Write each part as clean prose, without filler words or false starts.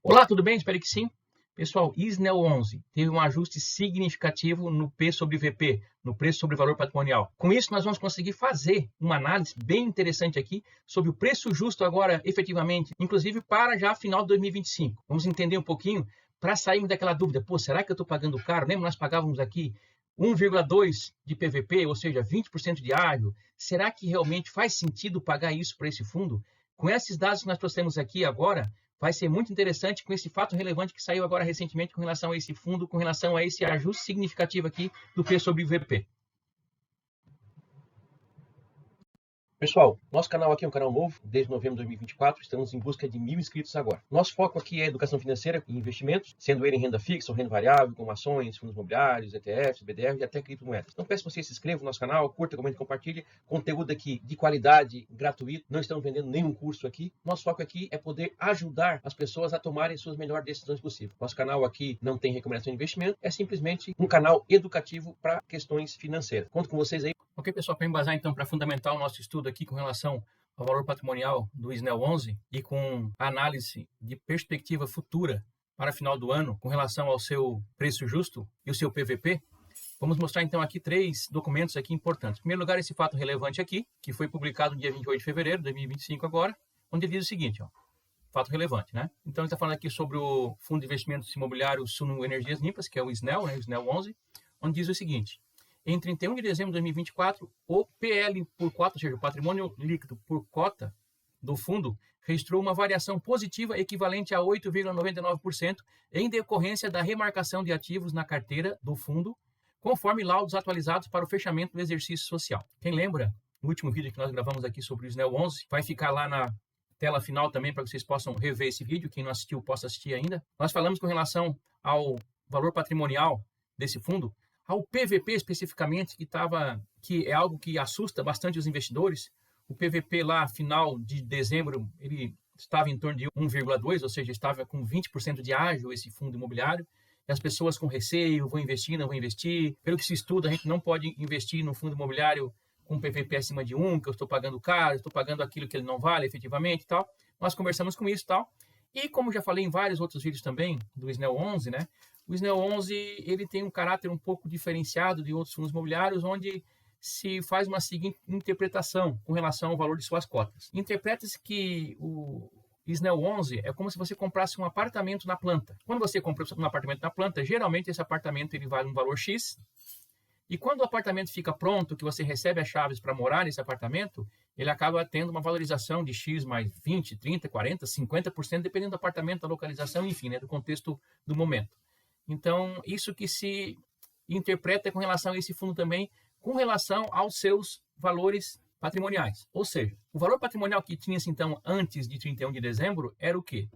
Olá, tudo bem? Espero que sim. Pessoal, Isnel 11 teve um ajuste significativo no P sobre VP, no preço sobre valor patrimonial. Com isso, nós vamos conseguir fazer uma análise bem interessante aqui sobre o preço justo agora, efetivamente, inclusive para já final de 2025. Vamos entender um pouquinho para sairmos daquela dúvida. Pô, será que eu estou pagando caro? Lembra, nós pagávamos aqui 1,2 de PVP, ou seja, 20% de ágio. Será que realmente faz sentido pagar isso para esse fundo? Com esses dados que nós trouxemos aqui agora, vai ser muito interessante com esse fato relevante que saiu agora recentemente com relação a esse fundo, com relação a esse ajuste significativo aqui do P sobre VP. Pessoal, nosso canal aqui é um canal novo, desde novembro de 2024, estamos em busca de 1.000 inscritos agora. Nosso foco aqui é educação financeira e investimentos, sendo ele em renda fixa ou renda variável, como ações, fundos imobiliários, ETFs, BDRs e até criptomoedas. Então peço que você se inscreva no nosso canal, curta, comente, compartilhe. Conteúdo aqui de qualidade, gratuito, não estamos vendendo nenhum curso aqui. Nosso foco aqui é poder ajudar as pessoas a tomarem suas melhores decisões possíveis. Nosso canal aqui não tem recomendação de investimento, é simplesmente um canal educativo para questões financeiras. Conto com vocês aí. Ok, pessoal, para embasar então, para fundamentar o nosso estudo aqui com relação ao valor patrimonial do Isnel 11 e com a análise de perspectiva futura para final do ano com relação ao seu preço justo e o seu PVP, vamos mostrar então aqui três documentos aqui importantes. Em primeiro lugar, esse fato relevante aqui, que foi publicado no dia 28 de fevereiro de 2025 agora, onde ele diz o seguinte, ó, fato relevante, né? Então ele está falando aqui sobre o Fundo de Investimentos Imobiliários Suno Energias Limpas, que é o Isnel, né, o Isnel 11, onde diz o seguinte: em 31 de dezembro de 2024, o PL por cota, ou seja, o patrimônio líquido por cota do fundo, registrou uma variação positiva equivalente a 8,99% em decorrência da remarcação de ativos na carteira do fundo, conforme laudos atualizados para o fechamento do exercício social. Quem lembra, no último vídeo que nós gravamos aqui sobre o Isnel 11, vai ficar lá na tela final também para que vocês possam rever esse vídeo, quem não assistiu possa assistir ainda. Nós falamos com relação ao valor patrimonial desse fundo, ao PVP especificamente, que é algo que assusta bastante os investidores. O PVP lá, final de dezembro, ele estava em torno de 1,2, ou seja, estava com 20% de ágio esse fundo imobiliário, e as pessoas com receio, vão investir, não vão investir. Pelo que se estuda, a gente não pode investir no fundo imobiliário com PVP acima de 1, que eu estou pagando caro, estou pagando aquilo que ele não vale efetivamente e tal. Nós conversamos com isso e tal. E como já falei em vários outros vídeos também, do Isnel 11, né? O Isnel 11 ele tem um caráter um pouco diferenciado de outros fundos imobiliários, onde se faz uma seguinte interpretação com relação ao valor de suas cotas. Interpreta-se que o Isnel 11 é como se você comprasse um apartamento na planta. Quando você compra um apartamento na planta, geralmente esse apartamento ele vale um valor X, e quando o apartamento fica pronto, que você recebe as chaves para morar nesse apartamento, ele acaba tendo uma valorização de X mais 20, 30, 40, 50%, dependendo do apartamento, da localização, enfim, né, do contexto do momento. Então, isso que se interpreta com relação a esse fundo também, com relação aos seus valores patrimoniais. Ou seja, o valor patrimonial que tinha-se, então, antes de 31 de dezembro, era o quê?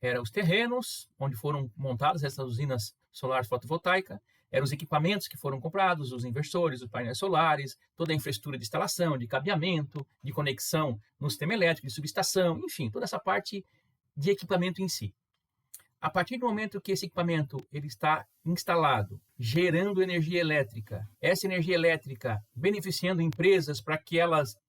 Era os terrenos, onde foram montadas essas usinas solares fotovoltaicas, eram os equipamentos que foram comprados, os inversores, os painéis solares, toda a infraestrutura de instalação, de cabeamento, de conexão no sistema elétrico, de subestação, enfim, toda essa parte de equipamento em si. A partir do momento que esse equipamento ele está instalado, gerando energia elétrica, essa energia elétrica beneficiando empresas para que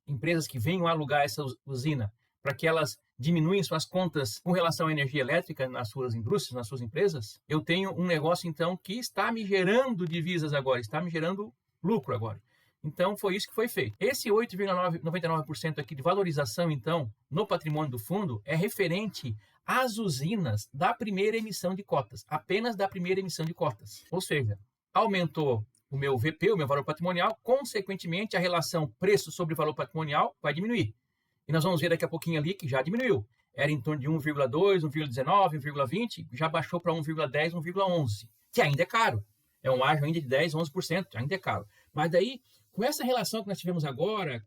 empresas que venham alugar essa usina, para que elas diminuem suas contas com relação à energia elétrica nas suas indústrias, nas suas empresas, eu tenho um negócio, então, que está me gerando divisas agora, está me gerando lucro agora. Então, foi isso que foi feito. Esse 8,99% aqui de valorização, então, no patrimônio do fundo, é referente às usinas da primeira emissão de cotas, apenas da primeira emissão de cotas. Ou seja, aumentou o meu VP, o meu valor patrimonial, consequentemente, a relação preço sobre valor patrimonial vai diminuir. E nós vamos ver daqui a pouquinho ali que já diminuiu. Era em torno de 1,2, 1,19, 1,20, já baixou para 1,10, 1,11, que ainda é caro. É um ágio ainda de 10, 11%, ainda é caro. Mas daí, com essa relação que nós tivemos agora,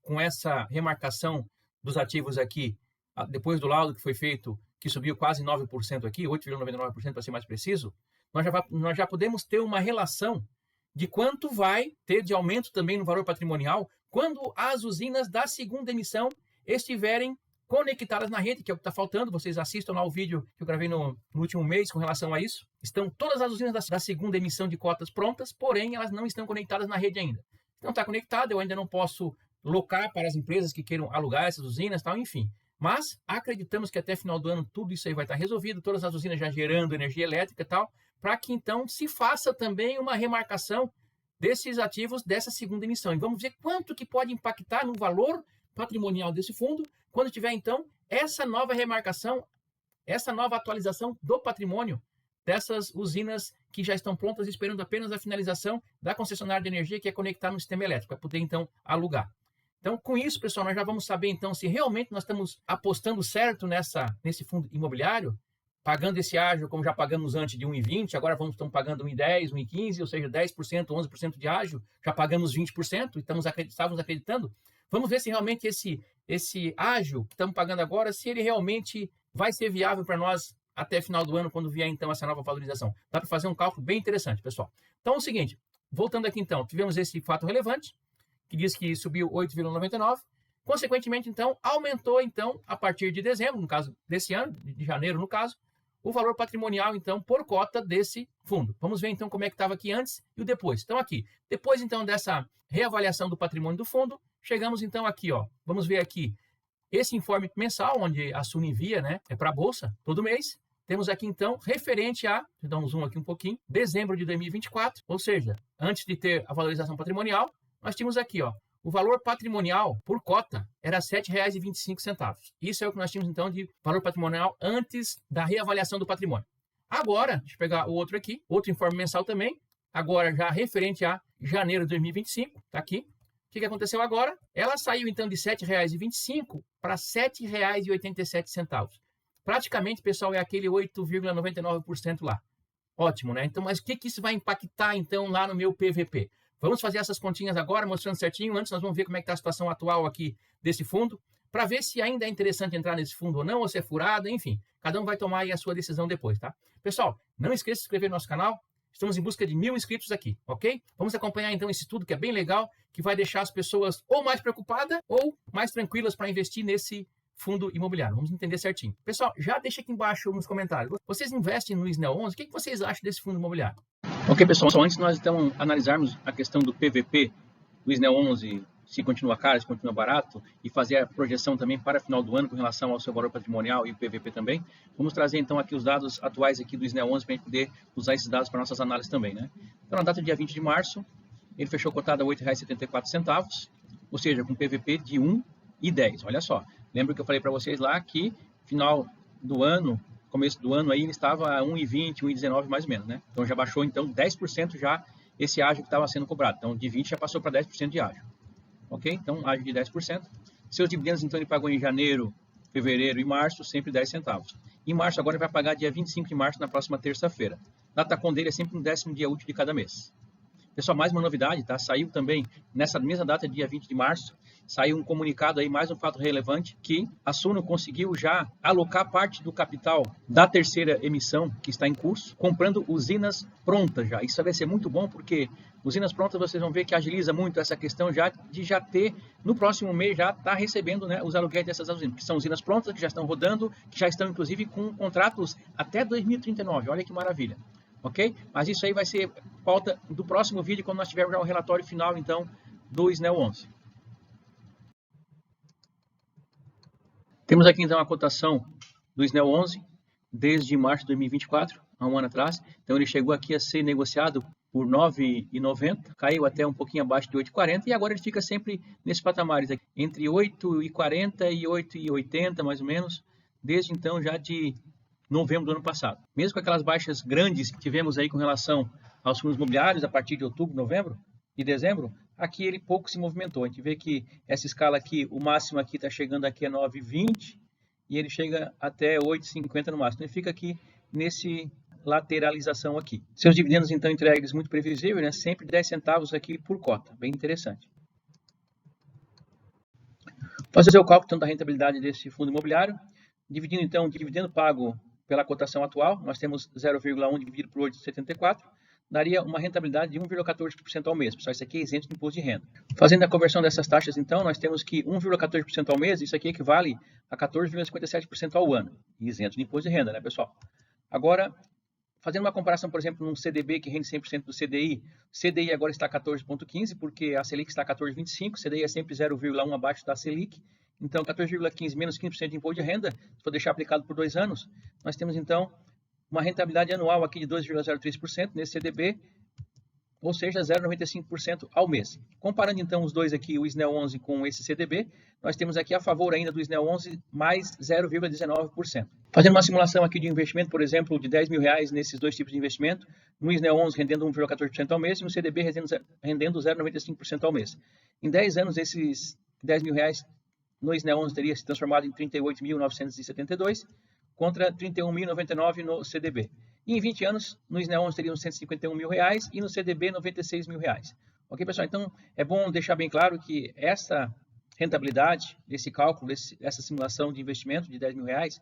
com essa remarcação dos ativos aqui, depois do laudo que foi feito, que subiu quase 9% aqui, 8,99% para ser mais preciso, nós já podemos ter uma relação de quanto vai ter de aumento também no valor patrimonial quando as usinas da segunda emissão estiverem conectadas na rede, que é o que está faltando. Vocês assistam lá o vídeo que eu gravei no último mês com relação a isso. Estão todas as usinas da segunda emissão de cotas prontas, porém elas não estão conectadas na rede ainda. Não está conectada, eu ainda não posso locar para as empresas que queiram alugar essas usinas, tal, enfim. Mas acreditamos que até final do ano tudo isso aí vai estar resolvido, todas as usinas já gerando energia elétrica e tal, para que então se faça também uma remarcação desses ativos dessa segunda emissão. E vamos ver quanto que pode impactar no valor patrimonial desse fundo quando tiver então essa nova remarcação, essa nova atualização do patrimônio dessas usinas que já estão prontas, esperando apenas a finalização da concessionária de energia, que é conectar no sistema elétrico, para poder então alugar. Então, com isso, pessoal, nós já vamos saber então se realmente nós estamos apostando certo nesse fundo imobiliário, pagando esse ágio como já pagamos antes de 1,20, agora estamos pagando 1,10, 1,15, ou seja, 10%, 11% de ágio, já pagamos 20%, estávamos acreditando. Vamos ver se realmente esse ágio que estamos pagando agora, se ele realmente vai ser viável para nós até final do ano, quando vier então essa nova valorização. Dá para fazer um cálculo bem interessante, pessoal. Então é o seguinte, voltando aqui então, tivemos esse fato relevante, que diz que subiu 8,99, consequentemente então, aumentou então, a partir de dezembro, no caso desse ano, de janeiro no caso, o valor patrimonial então, por cota desse fundo. Vamos ver então como é que estava aqui antes e o depois. Então aqui, depois então dessa reavaliação do patrimônio do fundo, chegamos então aqui, ó, vamos ver aqui, esse informe mensal, onde a Suno envia, né, é para a Bolsa, todo mês. Temos aqui, então, referente a, vou dar um zoom aqui um pouquinho, dezembro de 2024, ou seja, antes de ter a valorização patrimonial, nós tínhamos aqui, ó, o valor patrimonial por cota era R$ 7,25. Isso é o que nós tínhamos, então, de valor patrimonial antes da reavaliação do patrimônio. Agora, deixa eu pegar o outro aqui, outro informe mensal também, agora já referente a janeiro de 2025, tá aqui. O que aconteceu agora? Ela saiu, então, de R$ 7,25 para R$ 7,87. Praticamente, pessoal, é aquele 8,99% lá. Ótimo, né? Então, mas o que isso vai impactar, então, lá no meu PVP? Vamos fazer essas continhas agora, mostrando certinho. Antes, nós vamos ver como é que está a situação atual aqui desse fundo, para ver se ainda é interessante entrar nesse fundo ou não, ou se é furado, enfim. Cada um vai tomar aí a sua decisão depois, tá? Pessoal, não esqueça de se inscrever no nosso canal. Estamos em busca de 1.000 inscritos aqui, ok? Vamos acompanhar então esse estudo que é bem legal, que vai deixar as pessoas ou mais preocupadas ou mais tranquilas para investir nesse fundo imobiliário. Vamos entender certinho. Pessoal, já deixa aqui embaixo nos comentários. Vocês investem no Snell 11? O que vocês acham desse fundo imobiliário? Ok, pessoal. Só antes nós então analisarmos a questão do PVP do Snell 11, se continua caro, se continua barato, e fazer a projeção também para o final do ano com relação ao seu valor patrimonial e o PVP também, vamos trazer então aqui os dados atuais aqui do Snell 11 para a gente poder usar esses dados para nossas análises também, né? Então, na data do dia 20 de março, ele fechou cotado a R$ 8,74, ou seja, com PVP de 1,10. Olha só, lembra que eu falei para vocês lá que final do ano, começo do ano aí, ele estava a 1,20, 1,19 mais ou menos, né? Então já baixou então 10% já esse ágio que estava sendo cobrado. Então de 20 já passou para 10% de ágio. Ok? Então, ágio de 10%. Seus dividendos, então, ele pagou em janeiro, fevereiro e março, sempre 10 centavos. Em março, agora, ele vai pagar dia 25 de março, na próxima terça-feira. Data com dele é sempre no 10º dia útil de cada mês. Pessoal, mais uma novidade, tá? Saiu também, nessa mesma data, dia 20 de março, saiu um comunicado aí, mais um fato relevante, que a Suno conseguiu já alocar parte do capital da terceira emissão, que está em curso, comprando usinas prontas já. Isso vai ser muito bom, porque usinas prontas, vocês vão ver que agiliza muito essa questão já de já ter, no próximo mês, já estar recebendo, né, os aluguéis dessas usinas, que são usinas prontas, que já estão rodando, que já estão, inclusive, com contratos até 2039. Olha que maravilha. Ok? Mas isso aí vai ser pauta do próximo vídeo, quando nós tivermos já o relatório final, então, do Snell 11. Temos aqui, então, a cotação do Snell 11, desde março de 2024, há um ano atrás. Então, ele chegou aqui a ser negociado por R$ 9,90, caiu até um pouquinho abaixo de 8,40, e agora ele fica sempre nesses patamares, aqui, entre 8,40 e 8,80, mais ou menos, desde então, já de novembro do ano passado. Mesmo com aquelas baixas grandes que tivemos aí com relação aos fundos imobiliários a partir de outubro, novembro e dezembro, aqui ele pouco se movimentou. A gente vê que essa escala aqui, o máximo aqui está chegando aqui a 9,20 e ele chega até 8,50 no máximo. Então ele fica aqui nesse lateralização aqui. Seus dividendos então entregues muito previsível, né? Sempre 10 centavos aqui por cota. Bem interessante. Fazer o cálculo então, da rentabilidade desse fundo imobiliário, dividindo então o dividendo pago pela cotação atual, nós temos 0,1 dividido por 8,74, daria uma rentabilidade de 1,14% ao mês. Pessoal, isso aqui é isento de imposto de renda. Fazendo a conversão dessas taxas, então, nós temos que 1,14% ao mês, isso aqui equivale a 14,57% ao ano, isento de imposto de renda, né, pessoal? Agora, fazendo uma comparação, por exemplo, num CDB que rende 100% do CDI, CDI agora está 14,15, porque a Selic está 14,25, CDI é sempre 0,1 abaixo da Selic, Então, 14,15 menos 15% de imposto de renda, se for deixar aplicado por 2 anos, nós temos, então, uma rentabilidade anual aqui de 2,03% nesse CDB, ou seja, 0,95% ao mês. Comparando, então, os dois aqui, o SNEL 11 com esse CDB, nós temos aqui a favor ainda do SNEL 11 mais 0,19%. Fazendo uma simulação aqui de investimento, por exemplo, de R$10 mil nesses dois tipos de investimento, no SNEL 11 rendendo 1,14% ao mês e no CDB rendendo 0,95% ao mês. Em 10 anos, esses R$10 mil no SNEL 11 teria se transformado em 38.972 contra 31.099 no CDB. E em 20 anos, no SNEL 11 teriam 151 mil reais e no CDB 96 mil reais. Ok, pessoal? Então, é bom deixar bem claro que essa rentabilidade, esse cálculo, essa simulação de investimento de 10 mil reais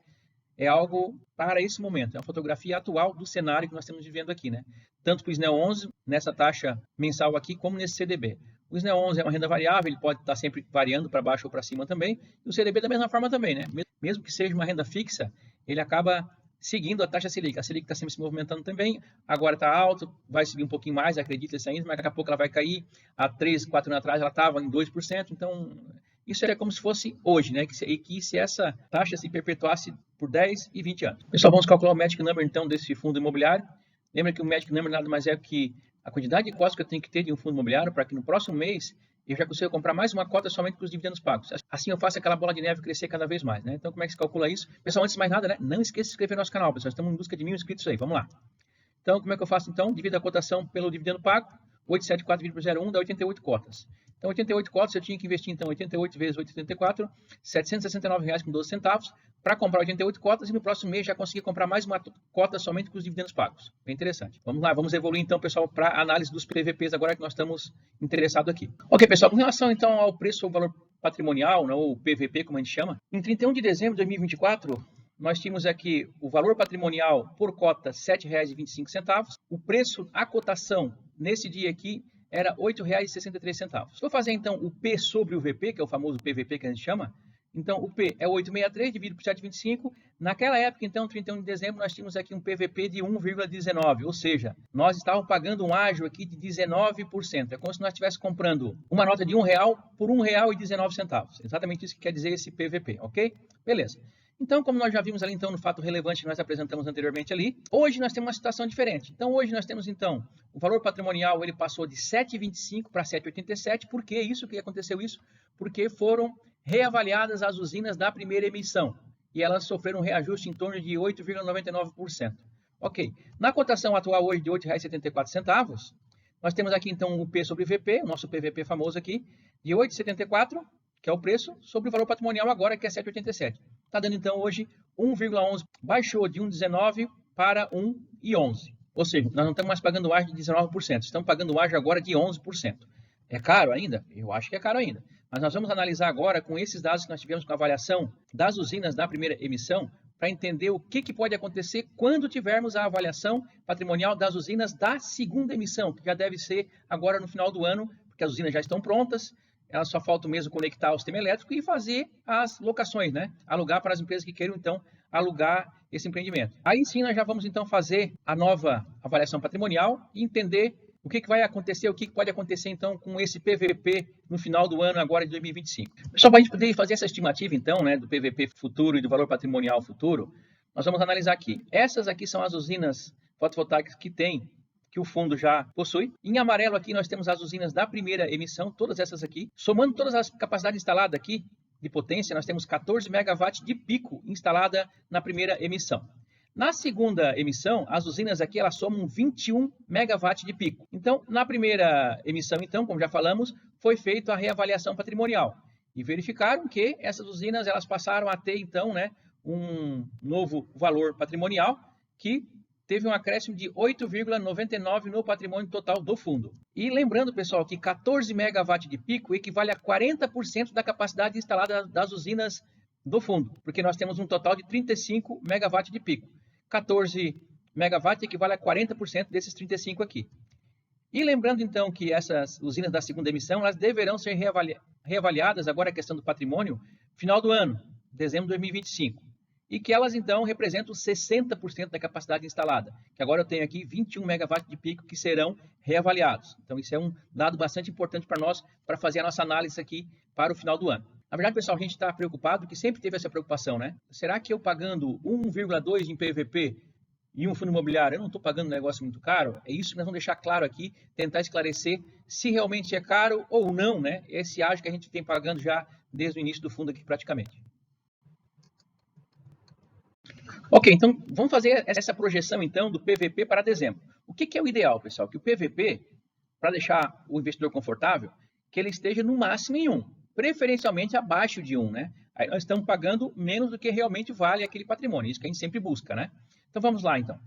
é algo para esse momento. É uma fotografia atual do cenário que nós estamos vivendo aqui, né? Tanto para o SNEL 11, nessa taxa mensal aqui, como nesse CDB. O SNEL 11 é uma renda variável, ele pode estar sempre variando para baixo ou para cima também. E o CDB da mesma forma também, né? Mesmo que seja uma renda fixa, ele acaba seguindo a taxa Selic. A Selic está sempre se movimentando também, agora está alto, vai subir um pouquinho mais, acredita-se ainda, mas daqui a pouco ela vai cair. Há 3, 4 anos atrás ela estava em 2%, então isso é como se fosse hoje, né? Que se essa taxa se perpetuasse por 10 e 20 anos. Pessoal, vamos calcular o Magic Number então desse fundo imobiliário. Lembra que o Magic Number nada mais é que a quantidade de cotas que eu tenho que ter de um fundo imobiliário para que no próximo mês eu já consiga comprar mais uma cota somente com os dividendos pagos. Assim eu faço aquela bola de neve crescer cada vez mais, né? Então, como é que se calcula isso? Pessoal, antes de mais nada, né? Não esqueça de se inscrever no nosso canal, pessoal. Estamos em busca de 1.000 inscritos aí. Vamos lá. Então, como é que eu faço então? Divido a cotação pelo dividendo pago. 874,01 dá 88 cotas. Então, 88 cotas, eu tinha que investir, então, 88 vezes 8,84, R$ 769,12 para comprar 88 cotas e no próximo mês já conseguir comprar mais uma cota somente com os dividendos pagos. Bem interessante. Vamos lá, vamos evoluir, então, pessoal, para a análise dos PVPs agora que nós estamos interessados aqui. Ok, pessoal, com relação, então, ao preço ou valor patrimonial, né, ou PVP, como a gente chama, em 31 de dezembro de 2024, nós tínhamos aqui o valor patrimonial por cota R$ 7,25, o preço, a cotação nesse dia aqui, era R$ 8,63. Se eu fazer, então, o P sobre o VP, que é o famoso PVP que a gente chama, então o P é 8,63 dividido por 7,25. Naquela época, então, 31 de dezembro, nós tínhamos aqui um PVP de 1,19, ou seja, nós estávamos pagando um ágio aqui de 19%. É como se nós estivéssemos comprando uma nota de R$1 por R$ 1,19. Exatamente isso que quer dizer esse PVP, ok? Beleza. Então, como nós já vimos ali, então, no fato relevante que nós apresentamos anteriormente ali, hoje nós temos uma situação diferente. Então, hoje nós temos, então, o valor patrimonial, ele passou de 7,25 para 7,87. Por que isso? Que aconteceu isso? Porque foram reavaliadas as usinas da primeira emissão e elas sofreram um reajuste em torno de 8,99%. Ok. Na cotação atual hoje de R$ 8,74, nós temos aqui, então, o P sobre VP, o nosso PVP famoso aqui, de 8,74, que é o preço, sobre o valor patrimonial agora, que é 7,87. Está dando, então, hoje 1,11. Baixou de 1,19 para 1,11. Ou seja, nós não estamos mais pagando ágio de 19%. Estamos pagando ágio agora de 11%. É caro ainda? Eu acho que é caro ainda. Mas nós vamos analisar agora, com esses dados que nós tivemos com a avaliação das usinas da primeira emissão, para entender o que pode acontecer quando tivermos a avaliação patrimonial das usinas da segunda emissão, que já deve ser agora no final do ano, porque as usinas já estão prontas. Elas só falta mesmo conectar o sistema elétrico e fazer as locações, né? Alugar para as empresas que queiram, então, alugar esse empreendimento. Aí sim, nós já vamos, então, fazer a nova avaliação patrimonial e entender o que vai acontecer, o que pode acontecer, então, com esse PVP no final do ano, agora de 2025. Só para a gente poder fazer essa estimativa, então, né, do PVP futuro e do valor patrimonial futuro, nós vamos analisar aqui. Essas aqui são as usinas fotovoltaicas que o fundo já possui. Em amarelo aqui nós temos as usinas da primeira emissão, todas essas aqui. Somando todas as capacidades instaladas aqui de potência, nós temos 14 megawatts de pico instalada na primeira emissão. Na segunda emissão, as usinas aqui elas somam 21 megawatts de pico. Então, na primeira emissão, então, como já falamos, foi feita a reavaliação patrimonial e verificaram que essas usinas elas passaram a ter, então, né, um novo valor patrimonial que teve um acréscimo de 8,99 no patrimônio total do fundo. E lembrando, pessoal, que 14 megawatts de pico equivale a 40% da capacidade instalada das usinas do fundo, porque nós temos um total de 35 megawatts de pico. 14 megawatts equivale a 40% desses 35 aqui. E lembrando, então, que essas usinas da segunda emissão, elas deverão ser reavaliadas, agora a questão do patrimônio, final do ano, dezembro de 2025. E que elas, então, representam 60% da capacidade instalada. Que agora eu tenho aqui 21 megawatts de pico que serão reavaliados. Então, isso é um dado bastante importante para nós, para fazer a nossa análise aqui para o final do ano. Na verdade, pessoal, a gente está preocupado, que sempre teve essa preocupação, né? Será que eu pagando 1,2 em PVP e um fundo imobiliário, eu não estou pagando um negócio muito caro? É isso que nós vamos deixar claro aqui, tentar esclarecer se realmente é caro ou não, né? Esse ágio que a gente tem pagando já desde o início do fundo aqui praticamente. Ok, então vamos fazer essa projeção então do PVP para dezembro. O que é o ideal, pessoal? Que o PVP, para deixar o investidor confortável, que ele esteja no máximo em 1, preferencialmente abaixo de 1, né? Aí nós estamos pagando menos do que realmente vale aquele patrimônio, isso que a gente sempre busca, né? Então vamos lá então.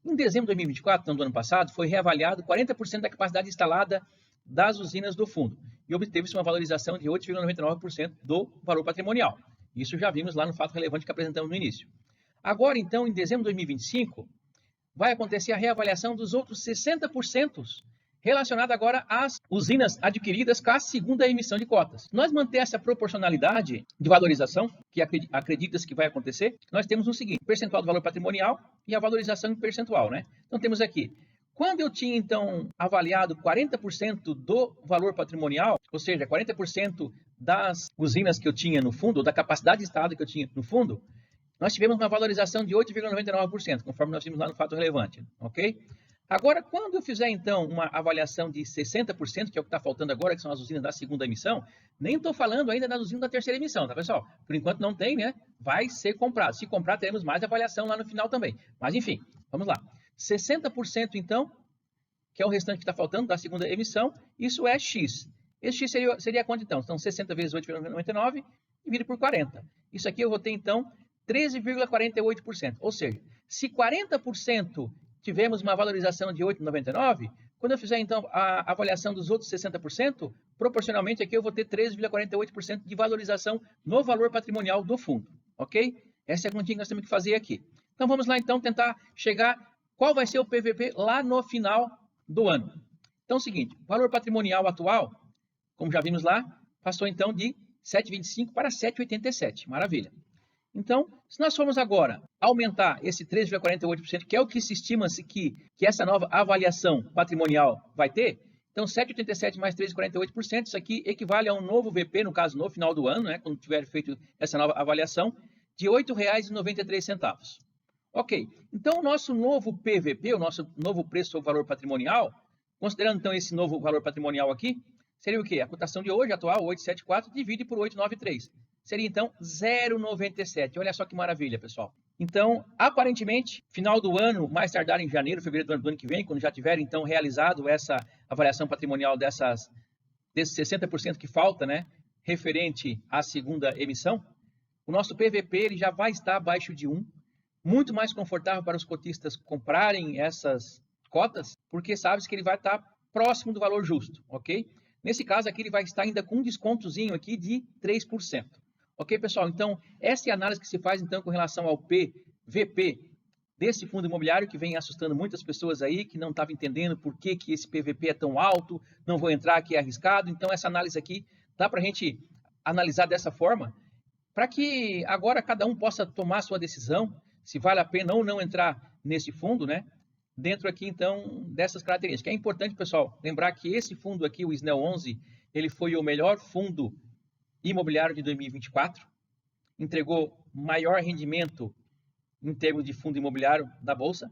Em dezembro de 2024, então, do ano passado, foi reavaliado 40% da capacidade instalada das usinas do fundo e obteve-se uma valorização de 8,99% do valor patrimonial. Isso já vimos lá no fato relevante que apresentamos no início. Agora, então, em dezembro de 2025, vai acontecer a reavaliação dos outros 60% relacionado agora às usinas adquiridas com a segunda emissão de cotas. Nós manter essa proporcionalidade de valorização, que acredita-se que vai acontecer, nós temos o seguinte, percentual do valor patrimonial e a valorização em percentual, né? Então, temos aqui, quando eu tinha, então, avaliado 40% do valor patrimonial, ou seja, 40% das usinas que eu tinha no fundo, ou da capacidade instalada que eu tinha no fundo, nós tivemos uma valorização de 8,99%, conforme nós vimos lá no fato relevante, ok? Agora, quando eu fizer, então, uma avaliação de 60%, que é o que está faltando agora, que são as usinas da segunda emissão, nem estou falando ainda das usinas da terceira emissão, tá, pessoal? Por enquanto não tem, né? Vai ser comprado. Se comprar, teremos mais avaliação lá no final também. Mas, enfim, vamos lá. 60%, então, que é o restante que está faltando da segunda emissão, isso é X. Esse X seria quanto, então? Então, 60 vezes 8,99 dividido por 40. Isso aqui eu vou ter, então, 13,48%. Ou seja, se 40% tivemos uma valorização de 8,99, quando eu fizer, então, a avaliação dos outros 60%, proporcionalmente aqui eu vou ter 13,48% de valorização no valor patrimonial do fundo, ok? Essa é a continha que nós temos que fazer aqui. Então, vamos lá, então, tentar chegar qual vai ser o PVP lá no final do ano. Então, é o seguinte, o valor patrimonial atual, como já vimos lá, passou, então, de 7,25 para 7,87. Maravilha. Então, se nós formos agora aumentar esse 13,48%, que é o que se estima que essa nova avaliação patrimonial vai ter, então 7,87 mais 13,48%, isso aqui equivale a um novo VP, no caso, no final do ano, né, quando tiver feito essa nova avaliação, de R$ 8,93. Ok, então o nosso novo PVP, o nosso novo preço sobre valor patrimonial, considerando então esse novo valor patrimonial aqui, seria o quê? A cotação de hoje, atual, 8,74, divide por 8,93. Seria, então, 0,97. Olha só que maravilha, pessoal. Então, aparentemente, final do ano, mais tardar em janeiro, fevereiro do ano que vem, quando já tiver, então, realizado essa avaliação patrimonial desses 60% que falta, né, referente à segunda emissão, o nosso PVP ele já vai estar abaixo de 1, muito mais confortável para os cotistas comprarem essas cotas, porque sabe-se que ele vai estar próximo do valor justo, ok? Nesse caso aqui, ele vai estar ainda com um descontozinho aqui de 3%. Ok, pessoal? Então, essa é a análise que se faz, então, com relação ao PVP desse fundo imobiliário, que vem assustando muitas pessoas aí, que não estavam entendendo por que esse PVP é tão alto, não vou entrar aqui, é arriscado. Então, essa análise aqui, dá para a gente analisar dessa forma, para que agora cada um possa tomar a sua decisão, se vale a pena ou não entrar nesse fundo, né? Dentro aqui, então, dessas características. É importante, pessoal, lembrar que esse fundo aqui, o SNEL 11, ele foi o melhor fundo imobiliário de 2024, entregou maior rendimento em termos de fundo imobiliário da Bolsa.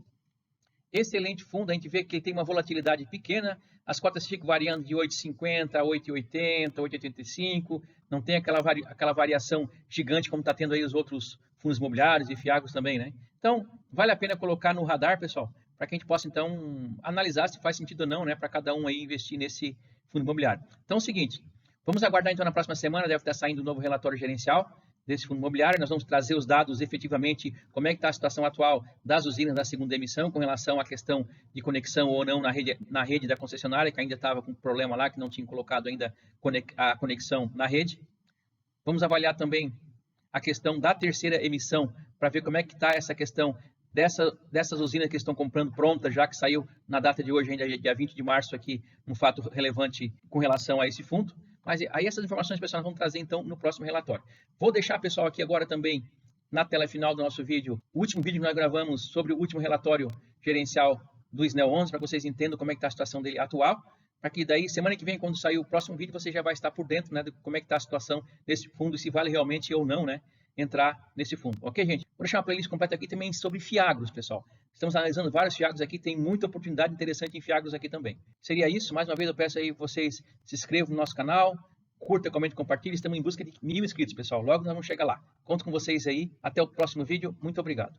Excelente fundo, a gente vê que ele tem uma volatilidade pequena, as cotas ficam variando de 8,50 a 8,80, 8,85, não tem aquela variação gigante como está tendo aí os outros fundos imobiliários e fiagos também, né? Então, vale a pena colocar no radar, pessoal, para que a gente possa, então, analisar se faz sentido ou não, né, para cada um aí investir nesse fundo imobiliário. Então, é o seguinte, vamos aguardar, então, na próxima semana, deve estar saindo o novo relatório gerencial desse fundo imobiliário. Nós vamos trazer os dados, efetivamente, como é que está a situação atual das usinas da segunda emissão, com relação à questão de conexão ou não na rede da concessionária, que ainda estava com problema lá, que não tinha colocado ainda a conexão na rede. Vamos avaliar também a questão da terceira emissão, para ver como é que está essa questão dessas usinas que estão comprando prontas, já que saiu na data de hoje, ainda dia 20 de março, aqui, um fato relevante com relação a esse fundo. Mas aí essas informações, pessoal, nós vamos trazer, então, no próximo relatório. Vou deixar, pessoal, aqui agora também, na tela final do nosso vídeo, o último vídeo que nós gravamos sobre o último relatório gerencial do SNEL 11, para que vocês entendam como é que está a situação dele atual. para que daí, semana que vem, quando sair o próximo vídeo, você já vai estar por dentro, né, de como é que está a situação desse fundo, se vale realmente ou não, né, entrar nesse fundo. Ok, gente? Vou deixar uma playlist completa aqui também sobre fiagros, pessoal. Estamos analisando vários fiagros aqui, tem muita oportunidade interessante em fiagros aqui também. Seria isso. Mais uma vez, eu peço aí vocês se inscrevam no nosso canal, curta, comente, compartilhe. Estamos em busca de 1000 inscritos, pessoal. Logo nós vamos chegar lá. Conto com vocês aí. Até o próximo vídeo. Muito obrigado.